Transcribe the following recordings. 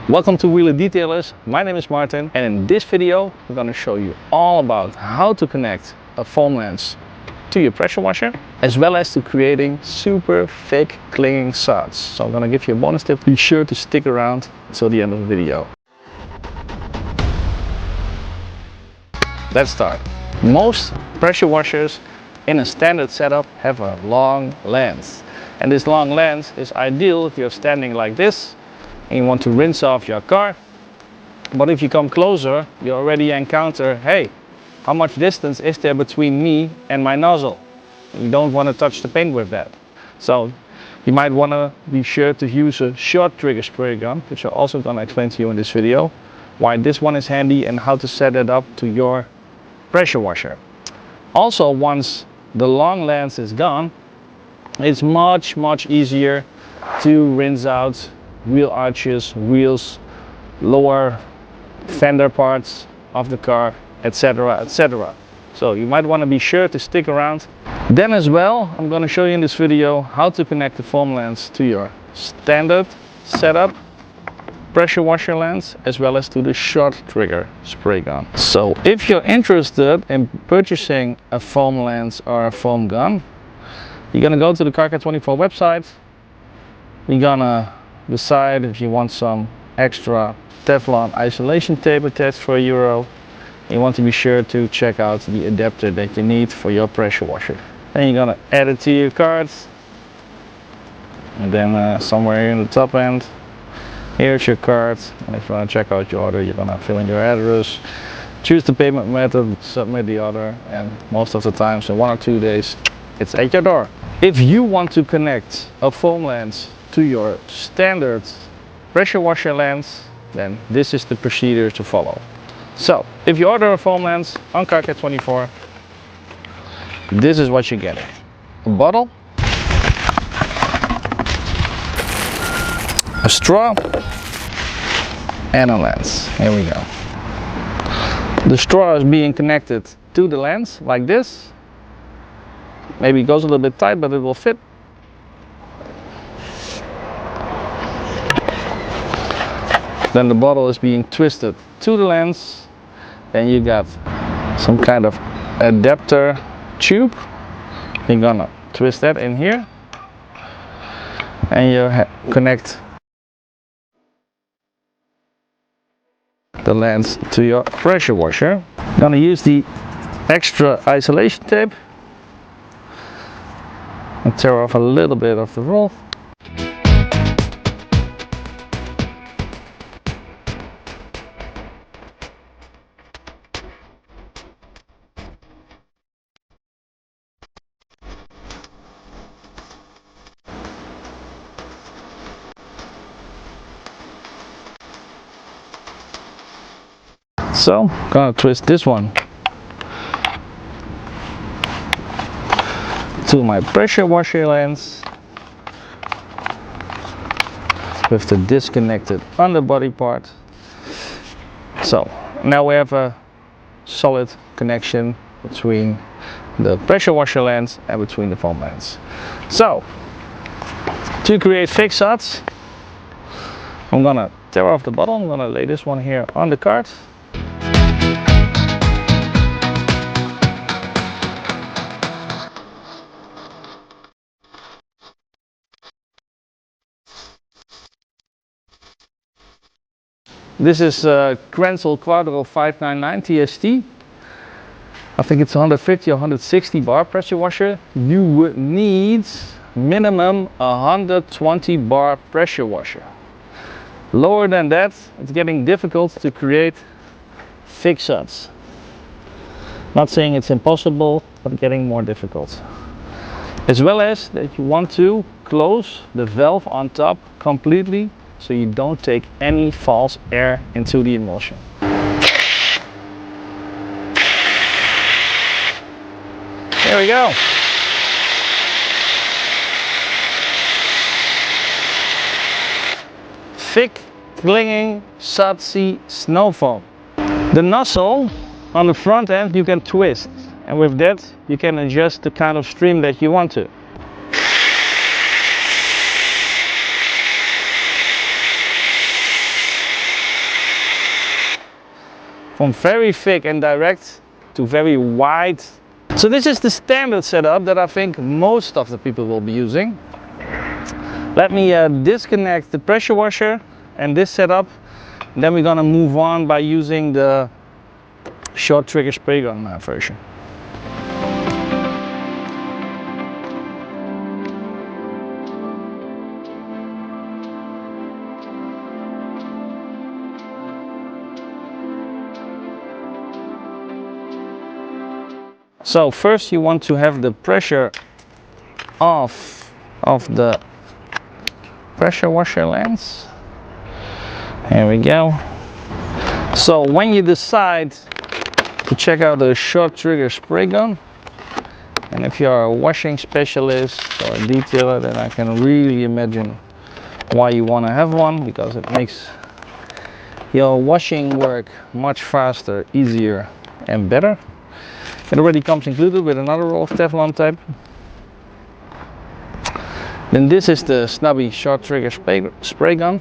Welcome to Wheeler Detailers. My name is Martin, and in this video I'm going to show you all about how to connect a foam lens to your pressure washer, as well as to creating super thick clinging suds. So I'm going to give you a bonus tip. Be sure to stick around until the end of the video. Let's start. Most pressure washers in a standard setup have a long lens, and this long lens is ideal if you're standing like this and you want to rinse off your car. But if you come closer, you already encounter, hey, how much distance is there between me and my nozzle? You don't want to touch the paint with that. So you might want to be sure to use a short trigger spray gun, which I'm also going to explain to you in this video, why this one is handy and how to set it up to your pressure washer. Also, once the long lens is gone, it's much easier to rinse out wheel arches, wheels, lower fender parts of the car, etc, etc. So you might want to be sure to stick around. Then as well, I'm going to show you in this video how to connect the foam lens to your standard setup pressure washer lens, as well as to the short trigger spray gun. So if you're interested in purchasing a foam lens or a foam gun, you're going to go to the Car24 website. You're gonna decide if you want some extra Teflon isolation tape attached for €1. You want to be sure to check out the adapter that you need for your pressure washer. Then you're gonna add it to your cart, and then somewhere in the top end, here's your cart. And if you want to check out your order, you're gonna fill in your address, choose the payment method, submit the order, and most of the times in 1 or 2 days it's at your door. If you want to connect a foam lens to your standard pressure washer lens, then this is the procedure to follow. So if you order a foam lens on Car24, this is what you get: a bottle, a straw, and a lens. Here we go. The straw is being connected to the lens like this. Maybe it goes a little bit tight, but it will fit. Then the bottle is being twisted to the lens. Then you got some kind of adapter tube. You're gonna twist that in here, and you connect the lens to your pressure washer. I'm gonna use the extra isolation tape and tear off a little bit of the roll. So I'm gonna twist this one to my pressure washer lens with the disconnected underbody part. So now we have a solid connection between the pressure washer lens and between the foam lens. So to create thick suds, I'm gonna tear off the bottle. I'm gonna lay this one here on the cart. This is a Kranzle Quadro 599 TST. I think it's 150 or 160 bar pressure washer. You would need minimum 120 bar pressure washer. Lower than that, it's getting difficult to create thick suds. Not saying it's impossible, but getting more difficult. As well as that you want to close the valve on top completely, so you don't take any false air into the emulsion. There we go. Thick, clinging, sudsy snow foam. The nozzle on the front end you can twist, and with that you can adjust the kind of stream that you want to. from very thick and direct to very wide. So this is the standard setup that I think most of the people will be using. Let me disconnect the pressure washer and this setup. Then we're gonna move on by using the short trigger spray gun version. So first you want to have the pressure off of the pressure washer lens. Here we go. So when you decide to check out the short trigger spray gun, and if you are a washing specialist or a detailer, then I can really imagine why you want to have one, because it makes your washing work much faster, easier and better. It already comes included with another roll of Teflon tape. Then this is the Snubby short trigger spray gun.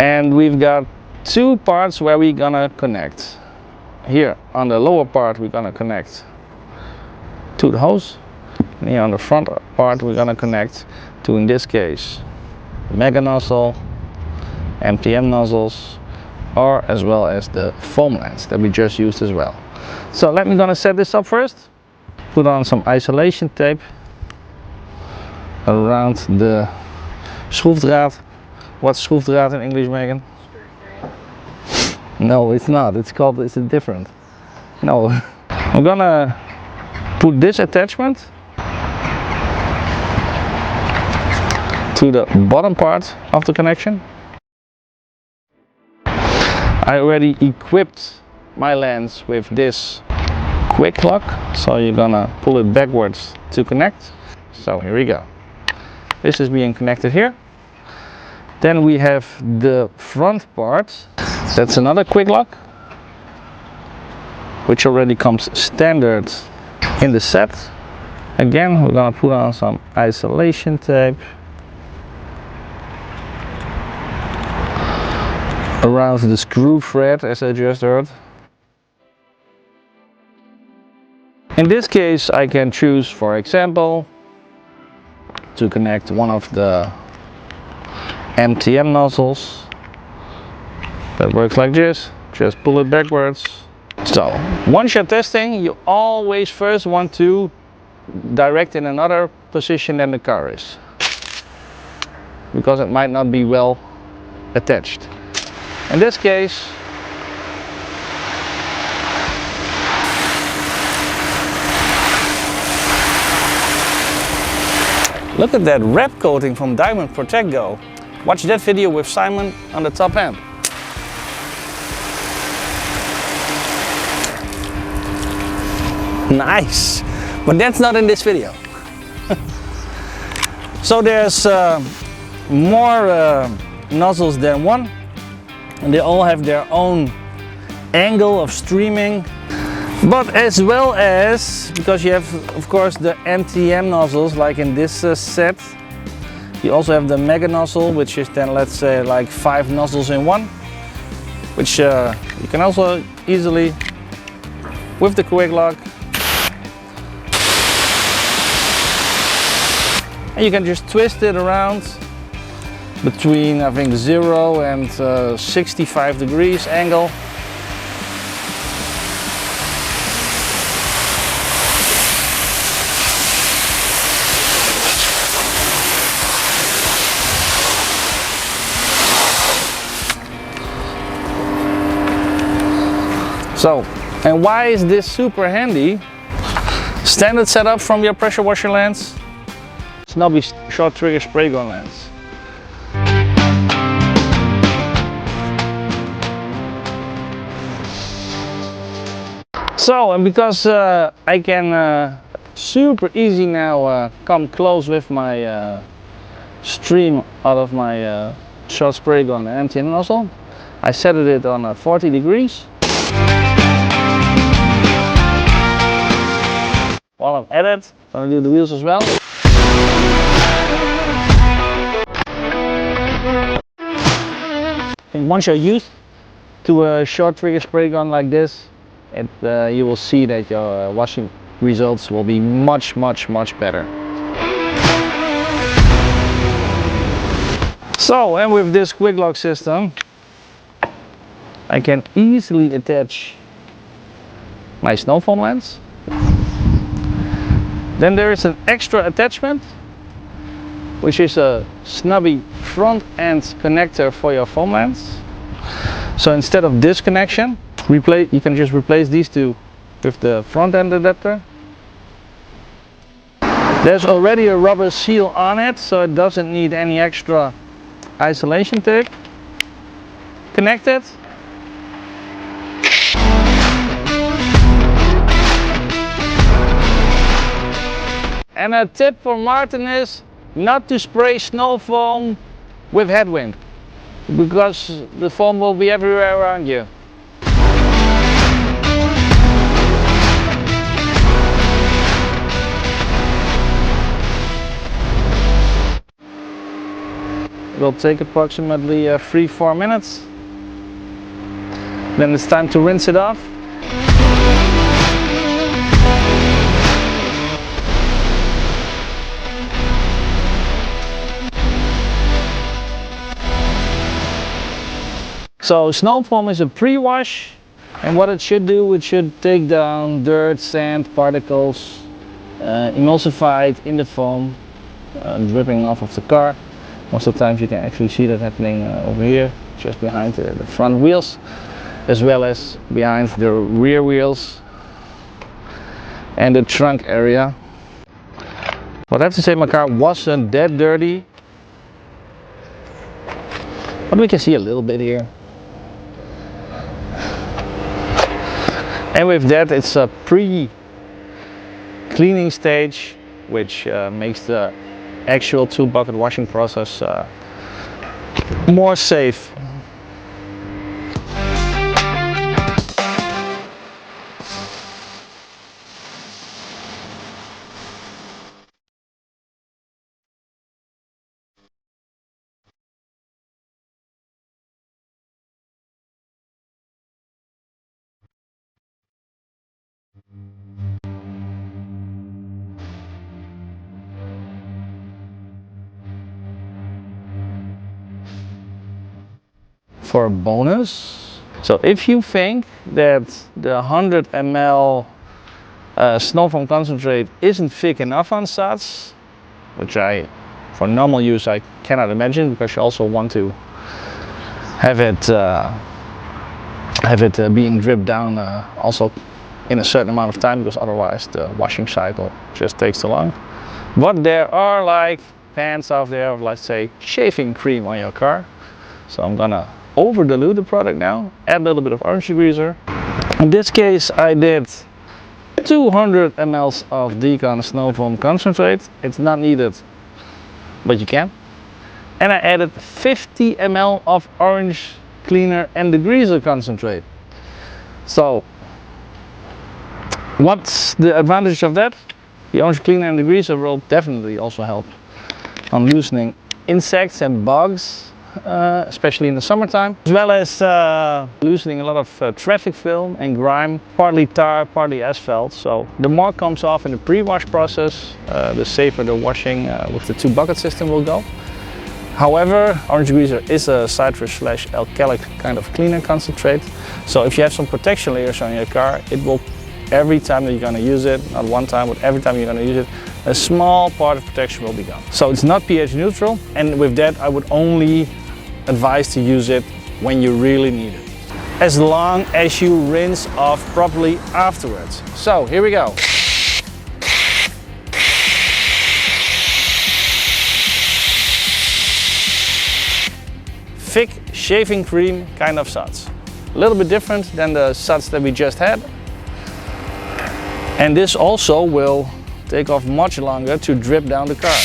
And we've got two parts where we're gonna connect. Here on the lower part we're gonna connect to the hose. And here on the front part we're gonna connect to, in this case, mega nozzle, MTM nozzles, or as well as the FOAMLANCE that we just used as well. So let me gonna set this up first. Put on some isolation tape around the schroefdraad. What's schroefdraad in English, Megan? No, it's not. It's called, it's different. No. I'm gonna put this attachment to the bottom part of the connection. I already equipped my lens with this quick lock, so you're gonna pull it backwards to connect. So here we go. This is being connected here. Then we have the front part. That's another quick lock, which already comes standard in the set. Again, we're gonna put on some isolation tape around the screw thread, as I just heard. In this case, I can choose, for example, to connect one of the MTM nozzles. That works like this. Just pull it backwards. So once you're testing, you always first want to direct in another position than the car is, because it might not be well attached. In this case, look at that wrap coating from Diamond Protect Go. Watch that video with Simon on the top end. Nice, but that's not in this video. So there's more nozzles than one, and they all have their own angle of streaming. But as well as, because you have of course the MTM nozzles like in this set, you also have the mega nozzle, which is then, let's say, like 5 nozzles in one, which you can also easily, with the quick lock, and you can just twist it around between, I think, 0 and 65 degrees angle. So, and why is this super handy? Standard setup from your pressure washer lens, Snubby short trigger spray gun lens. So, and because I can super easy now come close with my stream out of my short spray gun and MTN nozzle, I set it on 40 degrees. While I'm at it, I'm gonna do the wheels as well. And once you're used to a short trigger spray gun like this, you will see that your washing results will be much better. So, and with this quick lock system, I can easily attach my snow foam lens. Then there is an extra attachment, which is a Snubby front end connector for your foam lens. So instead of this connection, you can just replace these two with the front end adapter. There's already a rubber seal on it, so it doesn't need any extra isolation tape. Connect it. And a tip for Martin is not to spray snow foam with headwind, because the foam will be everywhere around you. It will take approximately 3-4 minutes. Then it's time to rinse it off. So snow foam is a pre-wash, and what it should do, it should take down dirt, sand, particles, emulsify it in the foam, dripping off of the car. Most of the times you can actually see that happening over here, just behind the front wheels, as well as behind the rear wheels and the trunk area. But I have to say, my car wasn't that dirty, but we can see a little bit here. And with that, it's a pre-cleaning stage, which makes the actual 2-bucket washing process more safe. For a bonus, so if you think that the 100 ml snow foam concentrate isn't thick enough on suds, which for normal use I cannot imagine, because you also want to have it being dripped down also in a certain amount of time, because otherwise the washing cycle just takes too long. But there are like pans out there of, let's say, shaving cream on your car. So I'm gonna over dilute the product now, add a little bit of orange degreaser. In this case I did 200 ml of dcon snow foam concentrate. It's not needed, but you can. And I added 50 ml of orange cleaner and degreaser concentrate. So what's the advantage of that? The orange cleaner and degreaser will definitely also help on loosening insects and bugs, especially in the summertime, as well as loosening a lot of traffic film and grime, partly tar, partly asphalt. So the more comes off in the pre-wash process, the safer the washing with the 2-bucket system will go. However, orange degreaser is a citrus/alkalic kind of cleaner concentrate. So if you have some protection layers on your car, it will, every time that you're going to use it, not one time, but every time you're going to use it, a small part of protection will be gone. So it's not pH neutral, and with that I would only advise to use it when you really need it, as long as you rinse off properly afterwards. So here we go. Thick shaving cream kind of suds. A little bit different than the suds that we just had. And this also will take off much longer to drip down the car.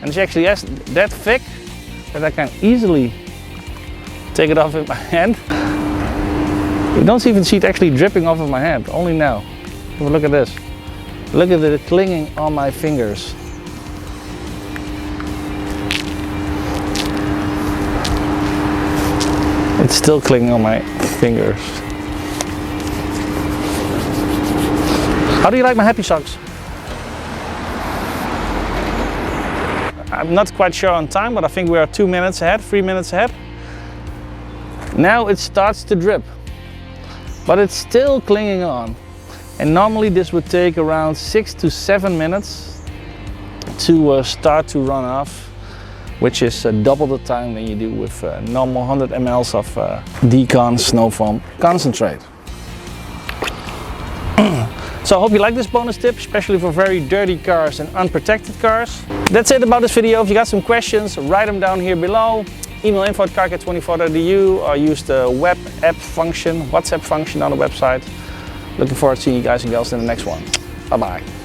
And it's actually that thick that I can easily take it off with my hand. You don't even see it actually dripping off of my hand, only now. Have a look at this. Look at it clinging on my fingers. It's still clinging on my fingers. How do you like my happy socks? I'm not quite sure on time, but I think we are 2 minutes ahead, 3 minutes ahead. Now it starts to drip, but it's still clinging on. And normally this would take around 6 to 7 minutes to start to run off, which is double the time than you do with normal 100 ml of dcon snow foam concentrate. So I hope you like this bonus tip, especially for very dirty cars and unprotected cars. That's it about this video. If you got some questions, write them down here below. Email info@carcat24.eu or use the web app function, WhatsApp function on the website. Looking forward to seeing you guys and girls in the next one. Bye bye.